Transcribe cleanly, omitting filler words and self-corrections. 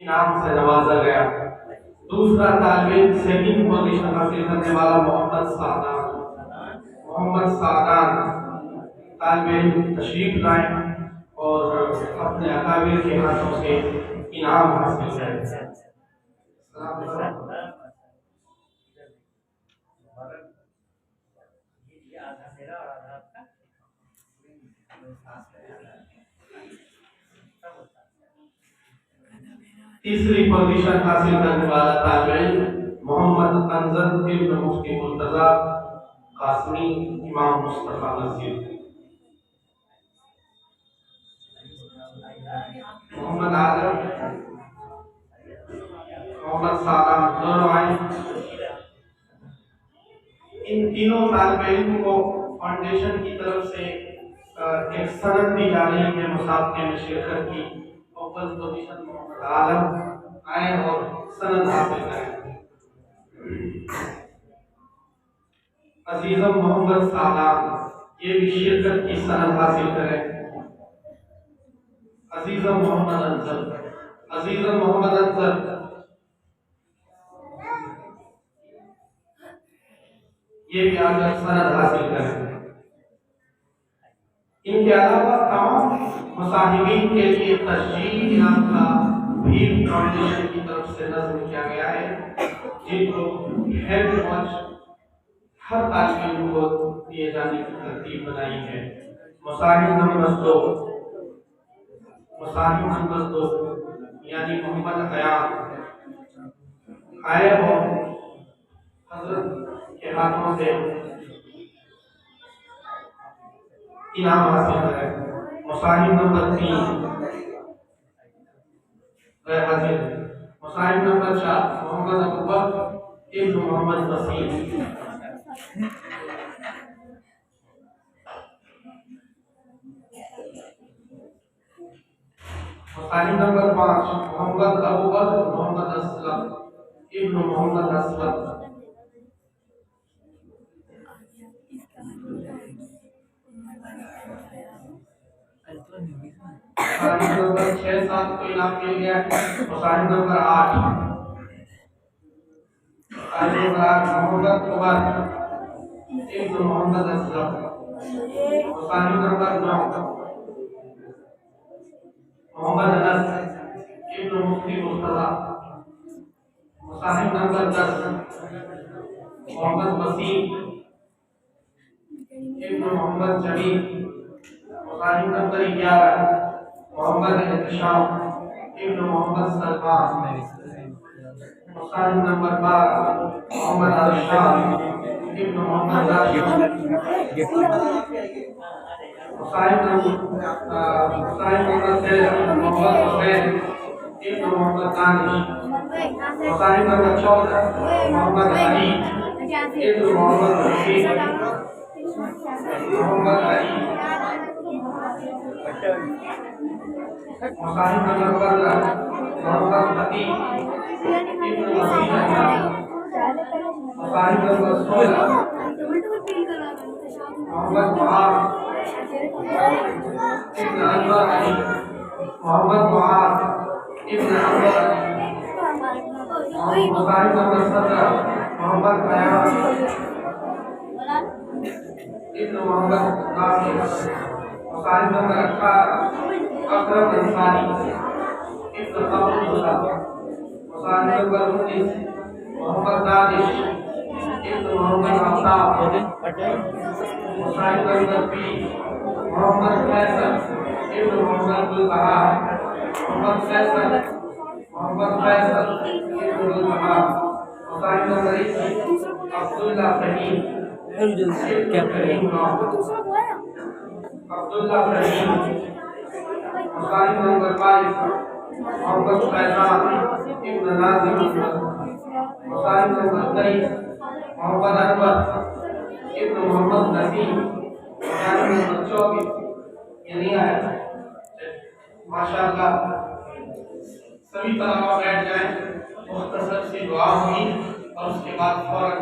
انعام سے نوازا گیا۔ دوسرا طالب علم سیکنڈ پوزیشن حاصل کرنے والا محمد سعدان طالب علم تشریف لائیں اور اپنے اکابر کے ہاتھوں سے انعام حاصل کریں۔ تیسری پوزیشن حاصل کرنے والا طالب علم محمد انزل ابن مفتی مرتضی قاسمی امام مصطفیٰ مسجد۔ محمد عالم محمد سعدان دونوں آئے۔ ان تینوں طالب علم کو فاؤنڈیشن کی طرف سے ایک سند دی جا رہی ہے مسابقے میں شرکت کی۔ اول پوزیشن محمد عالم آئے اور سند حاصل کریں۔ عزیزم محمد سعدان یہ بھی شرکت کی سند حاصل کریں۔ عزیزم محمد انصر یہ بھی آج سند حاصل کریں۔ ان کے علاوہ تمام مصاحبین کے لیے تشجیع انعام کا بھی فاؤنڈیشن کی طرف سے نظم کیا گیا ہے، جن کو ہیڈ واچ ہر طالب علم کو دیے جانے کی ترتیب بنائی ہے۔ مصاحب نمبر 2 یعنی محمد حیات آئے اور حضرت کے ہاتھوں سے انعام حاصل کرے۔ مصاحب نمبر 3 غیر حاضر۔ مصاحب نمبر 4 محمد ابوبکر ابن محمد نصیر۔ مصاحب نمبر 5 محمد ابوبکر محمد اسلم ابن محمد اسود۔ مصاحب نمبر 6-7 کو انعام مل گیا ہے۔ مصاحب نمبر 8 محمد عمر ابن محمد اسلم۔ مصاحب نمبر 9 محمد انس ابن مفتی مرتضی۔ مصاحب نمبر 10 محمد وسیم ابن محمد جمیل۔ مصاحب نمبر 11 محمد احتشام ابن محمد سلمان۔ مصاحب نمبر 12 محمد ارشاد ابن محمد راشد۔ مصاحب نمبر 13 محمد حسین ابن محمد دانش۔ مصاحب نمبر 14 محمد علی ابن محمد رشید۔ محمد علی۔ مصاحب نمبر 15 محمد علی ابن وسیم احمد۔ مصاحب نمبر 16 محمد معاذ ابن انور علی۔ محمد معاذ ابن انور علی۔ مصاحب نمبر 17 محمد قیام ابن محمد ناصر۔ مصاحب نمبر 18 اکرم انصاری ابن قبول۔ مصاحب نمبر 19 محمد دانش ابن محمد آفتاب۔ مصاحب نمبر 20 محمد فیصل ابن محمد گلبہار۔ محمد فیصل ابن گلبہار۔ مصاحب نمبر 21 عبداللہ فہیم مصاحب نمبر 22 محمد فیضان ابن ناظم احمد۔ مصاحب نمبر 23 محمد انور ابن محمد نسیم۔ مصاحب نمبر 24 یہ نہیں آیا۔ ماشاءاللہ سبھی طلباء بیٹھ جائیں، مختصر سی دعا ہوئی اور اس کے بعد فوراً